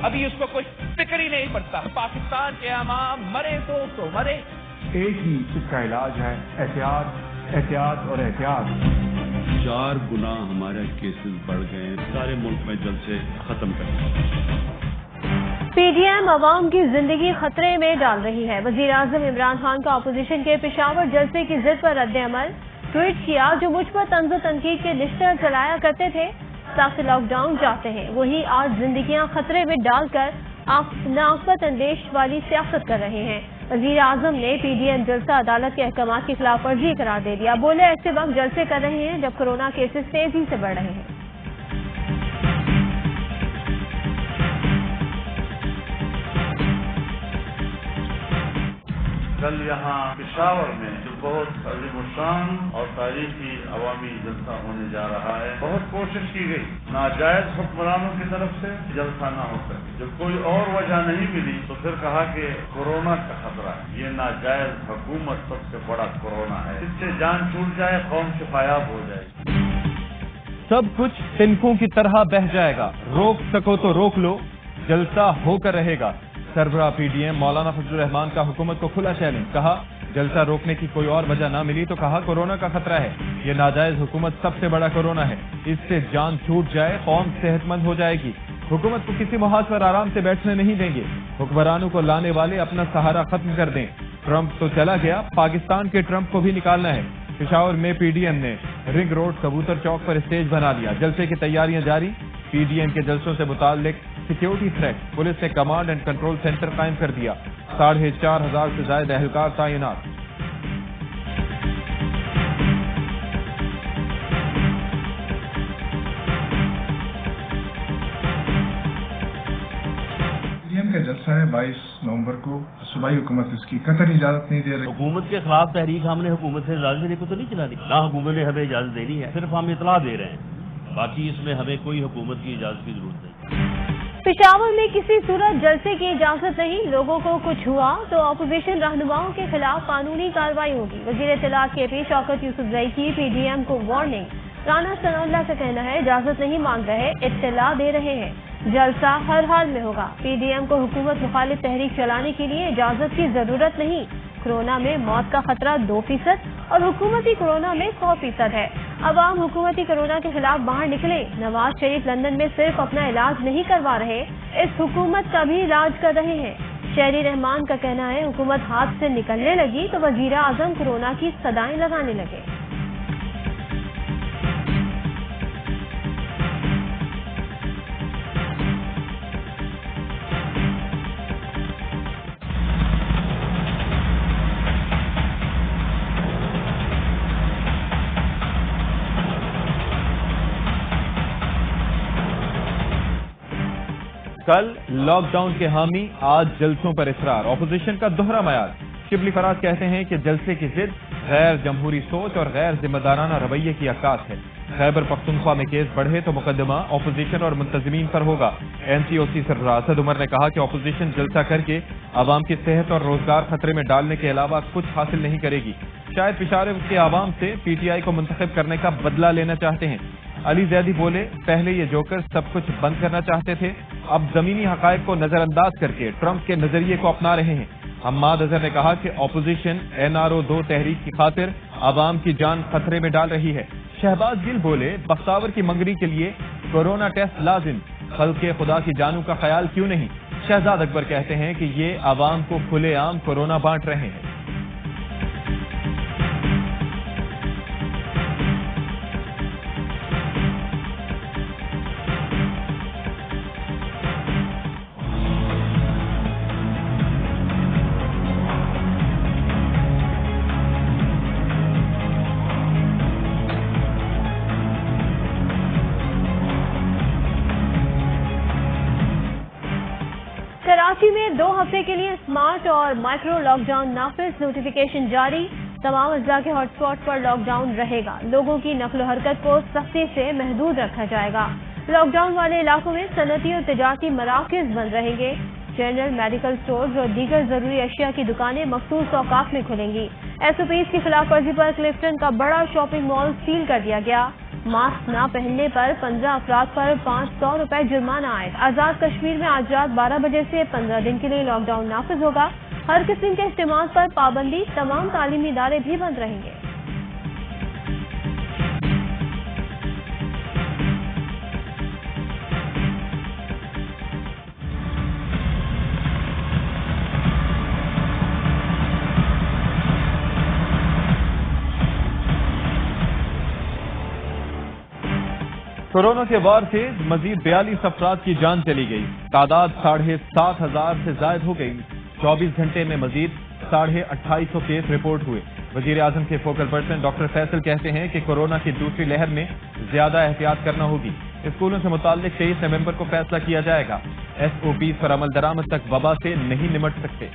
अभी उसको कुछ फिक्र ही नहीं पड़ता। पाकिस्तान के अवाम मरे तो मरे। एक ही इसका इलाज है, एहतियात, एहतियात और एहतियात। 4 गुना हमारे केसेस बढ़ गए, सारे मुल्क में जल्द से खत्म कर। पीडीएम अवाम की जिंदगी खतरे में डाल रही है। वजीर आजम इमरान खान का अपोजिशन के पेशावर जलसे की जिद पर रद्द अमल। ट्वीट किया, जो मुझ पर तंज़ तनकीद के निश्तर चलाया करते थे, सख्त लॉकडाउन चाहते हैं, वही आज जिंदगियां खतरे में डालकर नाकबत अंदेश वाली सियासत कर रहे हैं। वजीर आजम ने पीडीएम जलसा अदालत के अहकाम की खिलाफ वर्जी करार दे दिया। बोले, ऐसे वक्त जलसे कर रहे हैं जब कोरोना केसेस तेजी से बढ़ रहे हैं। कल यहाँ पेशावर में जो बहुत अज़ीमुश्शान और तारीखी अवामी जलसा होने जा रहा है, बहुत कोशिश की गई नाजायज हुक्मरानों की तरफ से जलसा न हो सके। जब कोई और वजह नहीं मिली तो फिर कहा कि कोरोना का खतरा है। ये नाजायज हुकूमत सबसे बड़ा कोरोना है, इससे जान छूट जाए कौम शिफायाब हो जाएगी। सब कुछ तिनकों की तरह बह जाएगा, रोक सको तो रोक लो, जलसा होकर रहेगा। सरबराह पीडीएम मौलाना फजलुर रहमान का हुकूमत को खुला चैलेंज। कहा, जलसा रोकने की कोई और वजह ना मिली तो कहा कोरोना का खतरा है। ये नाजायज हुकूमत सबसे बड़ा कोरोना है, इससे जान छूट जाए कौम सेहतमंद हो जाएगी। हुकूमत को किसी मुहाज पर आराम से बैठने नहीं देंगे। हुक्मरानों को लाने वाले अपना सहारा खत्म कर दें। ट्रंप तो चला गया, पाकिस्तान के ट्रंप को भी निकालना है। पेशावर में पीडीएम ने रिंग रोड कबूतर चौक पर स्टेज बना लिया। जलसे की तैयारियां जारी। पीडीएम के जलसों से मुताल्लिक सिक्योरिटी थ्रेट, पुलिस ने कमांड एंड कंट्रोल सेंटर कायम कर दिया। 4,500 से ज्यादा एहलकार तैनात। पीडीएम का जलसा है 22 नवंबर को। सूबाई हुकूमत इसकी कतई इजाजत नहीं दे रही। हुकूमत के खिलाफ तहरीक हमने हुकूमत से इजाजत देने को तो नहीं चला दी, ना हुकूमत ने हमें इजाजत देनी है, सिर्फ हम इतला दे रहे हैं। बाकी इसमें हमें कोई हुकूमत की इजाजत की जरूरत नहीं। पेशावर में किसी सूरत जलसे की इजाजत नहीं। लोगों को कुछ हुआ तो अपोजिशन रहनुमाओं के खिलाफ कानूनी कार्रवाई होगी। वजीर इत्तलात के शौकत यूसुफजई की पीडीएम को वार्निंग। राना सनाउल्लाह का कहना है, इजाजत नहीं मांग रहे, इत्तला दे रहे हैं, जलसा हर हाल में होगा। पीडीएम को हुकूमत मुखालिफ तहरीक चलाने के लिए इजाजत की जरूरत नहीं। कोरोना में मौत का खतरा 2% और हुकूमती कोरोना में 100% है। अवाम हुकूमती कोरोना के खिलाफ बाहर निकले। नवाज शरीफ लंदन में सिर्फ अपना इलाज नहीं करवा रहे, इस हुकूमत का भी इलाज कर रहे हैं। शहरी रहमान का कहना है, हुकूमत हाथ से निकलने लगी तो वजीर आजम कोरोना की सदाएं लगाने लगे। कल लॉकडाउन के हामी, आज जलसों पर इसरार। ऑपोजिशन का दोहरा मयार। शिबली फराज कहते हैं कि जलसे की जिद गैर जमहूरी सोच और गैर जिम्मेदाराना रवैये की अक्कास है। खैबर पख्तूनख्वा में केस बढ़े तो मुकदमा ऑपोजिशन और मुंतजिमीन पर होगा। एनसीओसी सरबराह असद उमर ने कहा कि ऑपोजिशन जलसा करके आवाम की सेहत और रोजगार खतरे में डालने के अलावा कुछ हासिल नहीं करेगी। शायद पेशावर के आवाम से पीटीआई को मुंतखब करने का बदला लेना चाहते हैं। अली जैदी बोले, पहले ये जोकर सब कुछ बंद करना चाहते थे, अब जमीनी हकायक को नजरअंदाज करके ट्रंप के नजरिए को अपना रहे हैं। हम्माद अजहर ने कहा कि ऑपोजिशन NRO 2 तहरीक की खातिर आवाम की जान खतरे में डाल रही है। शहबाज गिल बोले, बख्तावर की मंगनी के लिए कोरोना टेस्ट लाजिम, खल्के खुदा की जानों का ख्याल क्यों नहीं। शहजाद अकबर कहते हैं कि ये आवाम को खुलेआम कोरोना बांट रहे हैं। कराची में 2 हफ्ते के लिए स्मार्ट और माइक्रो लॉकडाउन नाफिज, नोटिफिकेशन जारी। तमाम अजला के हॉटस्पॉट पर लॉकडाउन रहेगा। लोगों की नक्ल हरकत को सख्ती से महदूद रखा जाएगा। लॉकडाउन वाले इलाकों में सनती और तिजारती मराकज बंद रहेंगे। जनरल, मेडिकल स्टोर्स और दीगर जरूरी अशिया की दुकानें मखसूस औकात में खुलेंगी। SOPs की खिलाफ वर्जी पर क्लिफ्टन का बड़ा शॉपिंग मॉल सील कर दिया गया। ماسک نہ پہننے پر 15 افراد پر 500 روپے جرمانہ عائد۔ آزاد کشمیر میں آج رات 12 بجے سے 15 دن کے لیے لاک ڈاؤن نافذ ہوگا۔ ہر قسم کے اجتماع پر پابندی، تمام تعلیمی ادارے بھی بند رہیں گے۔ کورونا کے وار سے مزید 42 افراد کی جان چلی گئی۔ تعداد 7,500 سے زائد ہو گئی۔ 24 گھنٹے میں مزید 2,550 کیس رپورٹ ہوئے۔ وزیر اعظم کے فوکل پرسن ڈاکٹر فیصل کہتے ہیں کہ کورونا کی دوسری لہر میں زیادہ احتیاط کرنا ہوگی۔ اسکولوں سے متعلق 23 نومبر کو فیصلہ کیا جائے گا۔ SOPs پر عمل درآمد تک وبا سے نہیں نمٹ سکتے۔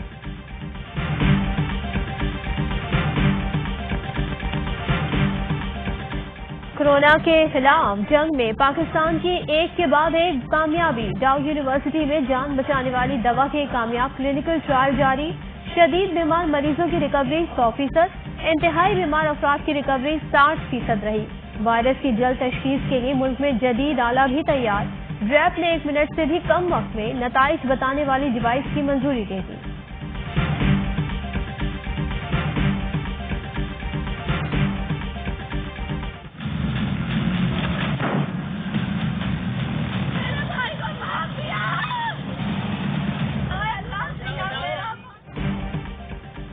کورونا کے خلاف جنگ میں پاکستان کی ایک کے بعد ایک کامیابی۔ ڈاؤ یونیورسٹی میں جان بچانے والی دوا کے کامیاب کلینکل ٹرائل جاری۔ شدید بیمار مریضوں کی ریکوری 100%، انتہائی بیمار افراد کی ریکوری 60% رہی۔ وائرس کی جلد تشخیص کے لیے ملک میں جدید آلہ بھی تیار۔ ریپ نے 1 منٹ سے بھی کم وقت میں نتائج بتانے والی ڈیوائس کی منظوری دے دی۔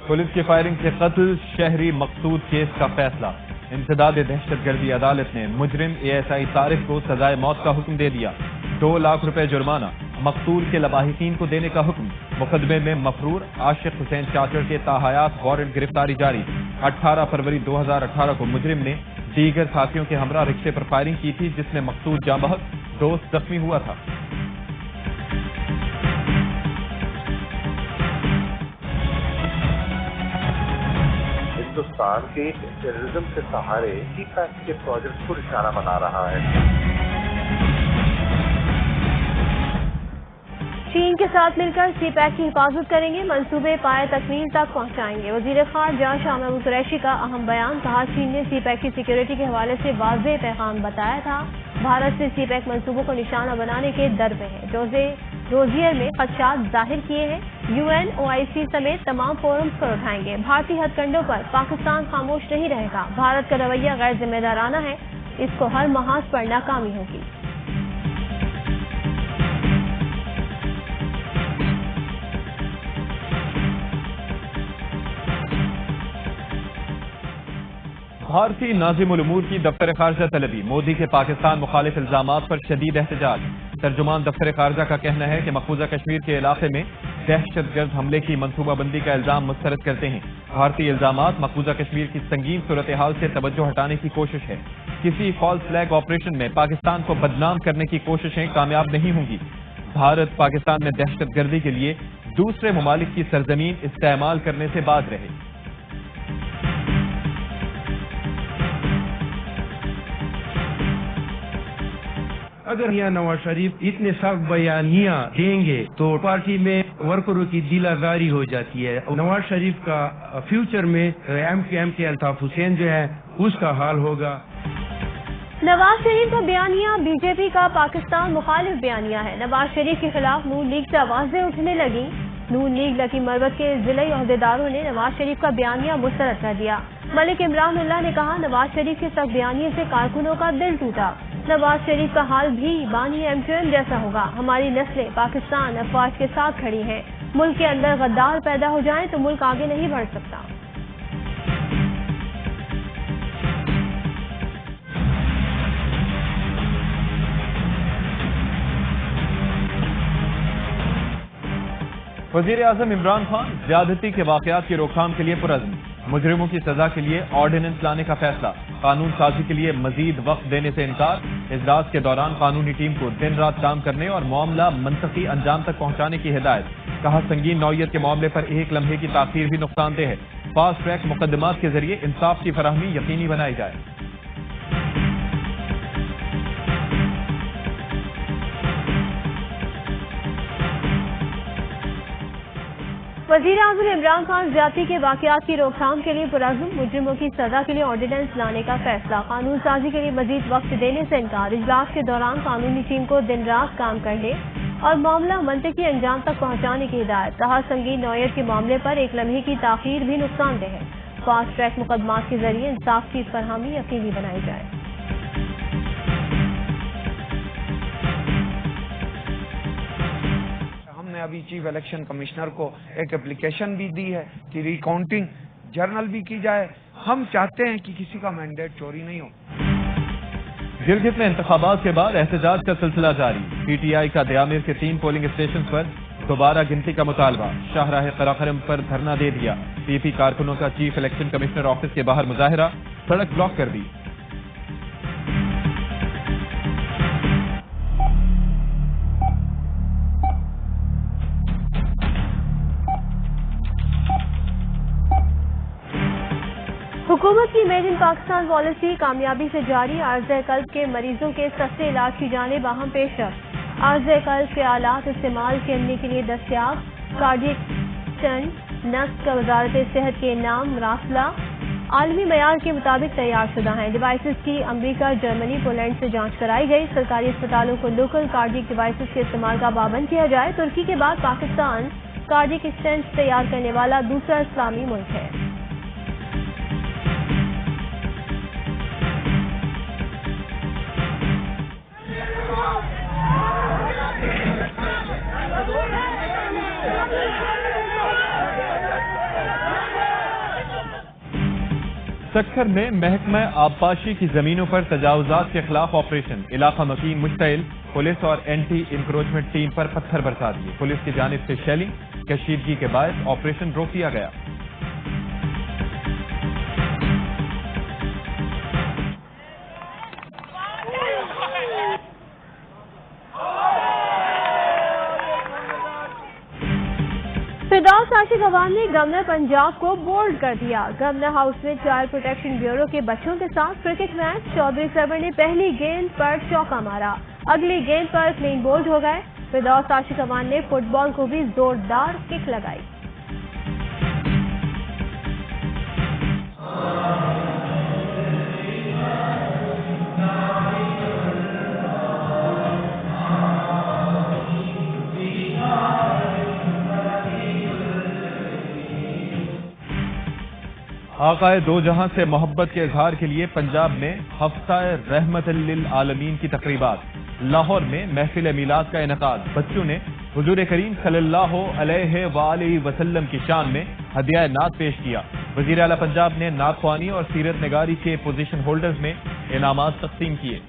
پولیس کی فائرنگ سے قتل شہری مقصود کیس کا فیصلہ۔ انسداد دہشت گردی عدالت نے مجرم ASI طارق کو سزائے موت کا حکم دے دیا۔ 2 لاکھ روپے جرمانہ مقتول کے لواحقین کو دینے کا حکم۔ مقدمے میں مفرور عاشق حسین چاچڑ کے تاحیات وارنٹ گرفتاری جاری۔ 18 فروری 2018 کو مجرم نے دیگر ساتھیوں کے ہمراہ رکشے پر فائرنگ کی تھی، جس میں مقتول جاں بحق، دوست زخمی ہوا تھا۔ ہندوستان کے ٹیررزم کے سہارے سی پیک کے پروجیکٹ کو نشانہ بنا رہا ہے۔ چین کے ساتھ مل کر سی پیک کی حفاظت کریں گے، منصوبے پائے تکمیل تک پہنچائیں گے۔ وزیر خارجہ شاہ محمود قریشی کا اہم بیان، کہا چین نے سی پیک کی سیکیورٹی کے حوالے سے واضح پیغام بتایا تھا۔ بھارت سے سی پیک منصوبوں کو نشانہ بنانے کے در پہ ہے۔ روزیئر میں خدشات ظاہر کیے ہیں۔ UN OIC سمیت تمام فورمز پر اٹھائیں گے۔ بھارتی ہتھ کنڈوں پر پاکستان خاموش نہیں رہے گا۔ بھارت کا رویہ غیر ذمہ دارانہ ہے، اس کو ہر محاذ پر ناکامی ہوگی۔ بھارتی ناظم الامور کی دفتر خارجہ طلبی، مودی کے پاکستان مخالف الزامات پر شدید احتجاج۔ ترجمان دفتر خارجہ کا کہنا ہے کہ مقبوضہ کشمیر کے علاقے میں دہشت گرد حملے کی منصوبہ بندی کا الزام مسترد کرتے ہیں۔ بھارتی الزامات مقبوضہ کشمیر کی سنگین صورتحال سے توجہ ہٹانے کی کوشش ہے۔ کسی فالس فلیگ آپریشن میں پاکستان کو بدنام کرنے کی کوششیں کامیاب نہیں ہوں گی۔ بھارت پاکستان میں دہشت گردی کے لیے دوسرے ممالک کی سرزمین استعمال کرنے سے باز رہے۔ اگر میاں نواز شریف اتنے سخت بیانیاں دیں گے تو پارٹی میں ورکروں کی دل آزاری ہو جاتی ہے۔ نواز شریف کا فیوچر میں MQM کے الطاف حسین جو ہے اس کا حال ہوگا۔ نواز شریف کا بیانیہ BJP کا پاکستان مخالف بیانیہ ہے۔ نواز شریف کے خلاف نون لیگ سے آوازیں اٹھنے لگیں۔ نون لیگ لکی مربت کے ضلعی عہدیداروں نے نواز شریف کا بیانیہ مسترد کر دیا۔ ملک عمران اللہ نے کہا، نواز شریف کے سخت بیانیے سے کارکنوں کا دل ٹوٹا۔ نواز شریف کا حال بھی بانی MQM جیسا ہوگا۔ ہماری نسلیں پاکستان افواج کے ساتھ کھڑی ہیں۔ ملک کے اندر غدار پیدا ہو جائیں تو ملک آگے نہیں بڑھ سکتا۔ وزیر اعظم عمران خان زیادتی کے واقعات کی روک تھام کے لیے پرعزم۔ مجرموں کی سزا کے لیے آرڈیننس لانے کا فیصلہ۔ قانون سازی کے لیے مزید وقت دینے سے انکار۔ اجلاس کے دوران قانونی ٹیم کو دن رات کام کرنے اور معاملہ منطقی انجام تک پہنچانے کی ہدایت۔ کہا، سنگین نوعیت کے معاملے پر 1 لمحے کی تاخیر بھی نقصان دہ ہے۔ فاسٹ ٹریک مقدمات کے ذریعے انصاف کی فراہمی یقینی بنائی جائے۔ वज़ीर-ए-आज़म इमरान खान ज्यादती के वाक़यात की रोकथाम के लिए पुरअज़्म मुजरिमों की सजा के लिए ऑर्डिनेंस लाने का फैसला। कानून साजी के लिए मजीद वक्त देने से इनकार। इजलास के दौरान कानूनी टीम को दिन रात काम करने और मामला मंतकी अंजाम तक पहुँचाने की हिदायत। कहा संगीन नौयत के मामले पर एक लम्हे की ताख़ीर भी नुकसानदेह है। फास्ट ट्रैक मुकदमात के जरिए इंसाफ की फरहमी यकीनी बनाई जाए। अभी चीफ इलेक्शन कमिश्नर को एक एप्लीकेशन भी दी है कि रिकाउंटिंग जर्नल भी की जाए। हम चाहते हैं कि किसी का मैंडेट चोरी नहीं हो। गिलगित में इंतखाबात के बाद एहतजाज का सिलसिला जारी। पीटीआई का दयामिर के 3 पोलिंग स्टेशन पर दोबारा गिनती का मुतालबा। शाहराह कराखरम पर धरना दे दिया। पीपी कारकुनों का चीफ इलेक्शन कमिश्नर ऑफिस के बाहर मुजाहरा, सड़क ब्लॉक कर दी। हुकूमत की मेड इन पाकिस्तान पॉलिसी कामयाबी से जारी। आर्ज़े कल्ब के मरीजों के सस्ते इलाज की जानिब अहम पेशरफ्त। आर्ज़े कल्ब के आलात इस्तेमाल करने के लिए दस्तियाब। कार्डियक स्टंट नस्ल का वजारत सेहत के नाम मरासला आलमी मयार के मुताबिक तैयार शुदा हैं। डिवाइसेस की अमरीका, जर्मनी, पोलैंड से जांच कराई गई। सरकारी अस्पतालों को लोकल कार्डियक डिवाइसेस के इस्तेमाल का पाबंद किया जाए। तुर्की के बाद पाकिस्तान कार्डियक स्टेंट तैयार करने वाला दूसरा इस्लामी मुल्क है। सक्खर में महकमा आबपाशी की जमीनों पर तजावुजात के खिलाफ ऑपरेशन। इलाका मकीन मुश्तइल। पुलिस और एंटी इंक्रोचमेंट टीम पर पत्थर बरसा दिए। पुलिस की जानिब से शेलिंग, कशीदगी के बायस ऑपरेशन रोक दिया गया। फिरदौस आशिक अवान ने गवर्नर पंजाब को बोल्ड कर दिया। गवर्नर हाउस में चाइल्ड प्रोटेक्शन ब्यूरो के बच्चों के साथ क्रिकेट मैच। चौधरी सरवर ने पहली गेंद पर चौका मारा, अगली गेंद पर क्लीन बोल्ड हो गए। फिरदौस आशिक अवान ने फुटबॉल को भी जोरदार किक लगाई। आकाए दो जहां से मोहब्बत के इजहार के लिए पंजाब में हफ्ताए रहमतुल लिल आलमीन की तकरीबात। लाहौर में महफिल मीलाद का इनेकाद। बच्चों ने हुजूर करीम सल्लल्लाहु अलैहि वालैहि वसल्लम की शान में हदिया नात पेश किया। वजीर आला पंजाब ने नात ख्वानी और सीरत नगारी के पोजीशन होल्डर्स में इनामात तकसीम किए।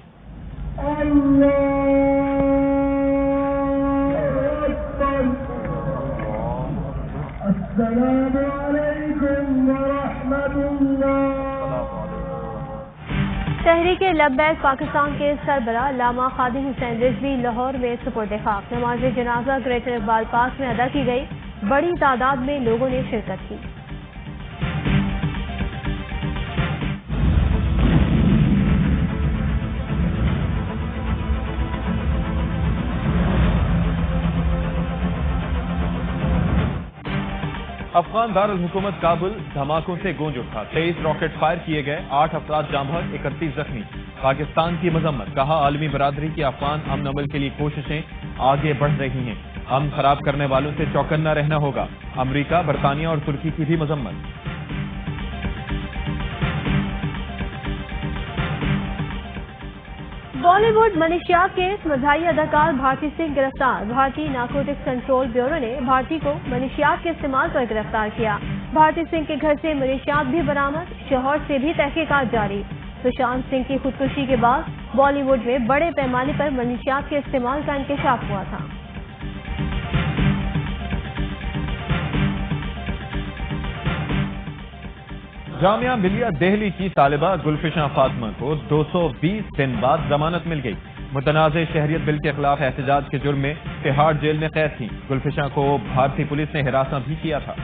तहरीक लब्बैक पाकिस्तान के सरबराह अल्लामा खादिम हुसैन रिजवी लाहौर में सुपुर्द खाक। नमाज जनाजा ग्रेटर इकबाल पार्क में अदा की गई। बड़ी तादाद में लोगों ने शिरकत की। अफगान दारुल हुकूमत काबुल धमाकों से गूंज उठा। 23 रॉकेट फायर किए गए, 8 अफराद जाम बहक, 31 जख्मी। पाकिस्तान की मजम्मत। कहा आलमी बरादरी की अफगान अमन अमल के लिए कोशिशें आगे बढ़ रही हैं। अमन खराब करने वालों से चौकन्ना रहना होगा। अमरीका, बरतानिया और तुर्की की भी मजम्मत। बॉलीवुड मनशियात केस मज़ाही अदाकार भारती सिंह गिरफ्तार। भारतीय नारकोटिक्स कंट्रोल ब्यूरो ने भारती को मनशियात के इस्तेमाल पर गिरफ्तार किया। भारती सिंह के घर से मनशियात भी बरामद। शोहर से भी तहकीकात जारी। सुशांत सिंह की खुदकुशी के बाद बॉलीवुड में बड़े पैमाने पर मनशियात के इस्तेमाल का इंकशाफ हुआ था। जामिया मिलिया दिल्ली की तालिबा गुलफिशा फातिमा को 220 दिन बाद जमानत मिल गई। मुतनाज़ शहरियत बिल के खिलाफ एहतजाज के जुर्म में तिहाड़ जेल में कैद थी। गुलफिशा को भारतीय पुलिस ने हिरासत भी किया था।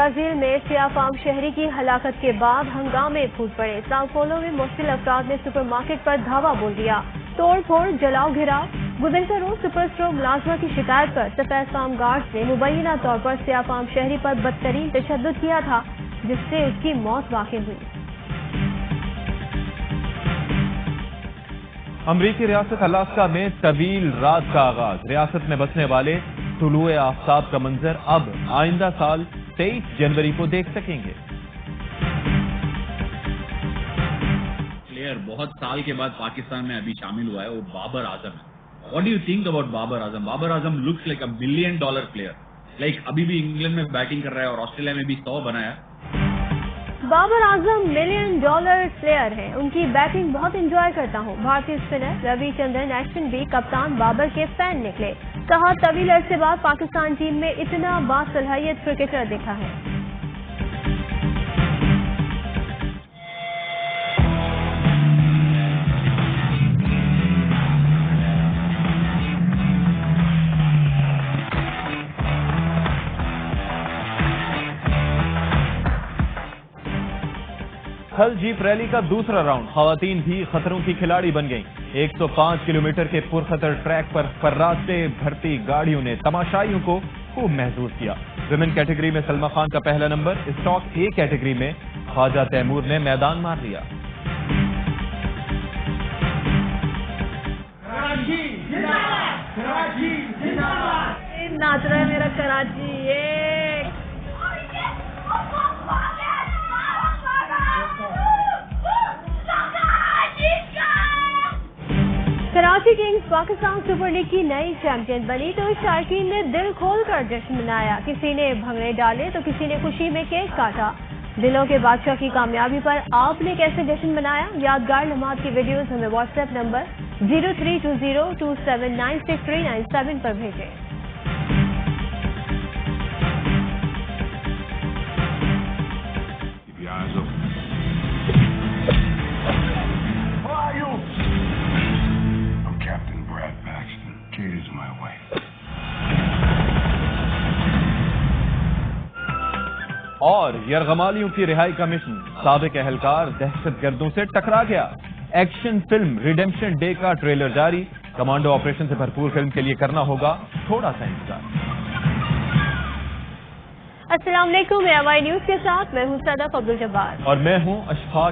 برازیل میں سیاہ فام شہری کی ہلاکت کے بعد ہنگامے پھوٹ پڑے. ساؤ پولو میں مشکل افراد نے سپر مارکیٹ پر دھاوا بول دیا. توڑ پھوڑ جلاؤ گھیراؤ. گزشتہ روز سپر اسٹور ملازمہ کی شکایت پر سفید فام گارڈز نے مبینہ طور پر سیاہ فام شہری پر بدترین تشدد کیا تھا جس سے اس کی موت واقع ہوئی. امریکی ریاست الاسکا میں طویل رات کا آغاز. ریاست میں بسنے والے طلوع آفتاب کا منظر اب آئندہ سال 23 جنوری کو دیکھ سکیں گے. پلیئر بہت سال کے بعد پاکستان میں ابھی شامل ہوا ہے، وہ بابر اعظم ہے. What do you think about Babar Azam? Babar Azam looks like $1 billion player. Like ابھی بھی انگلینڈ میں بیٹنگ کر رہا ہے اور آسٹریلیا میں بھی 100 بنایا. بابر اعظم $1 ملین پلیئر ہیں. ان کی بیٹنگ بہت انجوائے کرتا ہوں. بھارتی اسپنر روی چندرن اشون بھی کپتان بابر کے فین نکلے. کہا طویل عرصے بعد پاکستان ٹیم میں اتنا باصلاحیت کرکٹر دیکھا ہے. کل جیپ ریلی کا دوسرا راؤنڈ. خواتین بھی خطروں کی کھلاڑی بن گئیں. 105 کلومیٹر کے پرخطر ٹریک پر فرات سے بھرتی گاڑیوں نے تماشائیوں کو خوب محظوظ کیا. ویمن کیٹیگری میں سلما خان کا پہلا نمبر. اسٹاک اے کیٹیگری میں خواجہ تیمور نے میدان مار لیا. ناچ رہا ہے میرا Karachi. Karachi kings Pakistan super league کی نئی چیمپئن بنی تو شائقین نے دل کھول کر جشن منایا. کسی نے بھنگڑے ڈالے تو کسی نے خوشی میں کیک کاٹا. دلوں کے بادشاہ کی کامیابی پر آپ نے کیسے جشن منایا؟ یادگار لمحات کی ویڈیوز ہمیں واٹس ایپ نمبر 032027963997 پر بھیجیں. اور یرغمالیوں کی رہائی کا مشن. سابق اہلکار دہشت گردوں سے ٹکرا گیا. ایکشن فلم ریڈیمپشن ڈے کا ٹریلر جاری. کمانڈو آپریشن سے بھرپور فلم کے لیے کرنا ہوگا تھوڑا سا انتظار. السلام علیکم. میں اوائی نیوز کے ساتھ میں ہوں صدف عبدالجبار اور میں ہوں اشفاق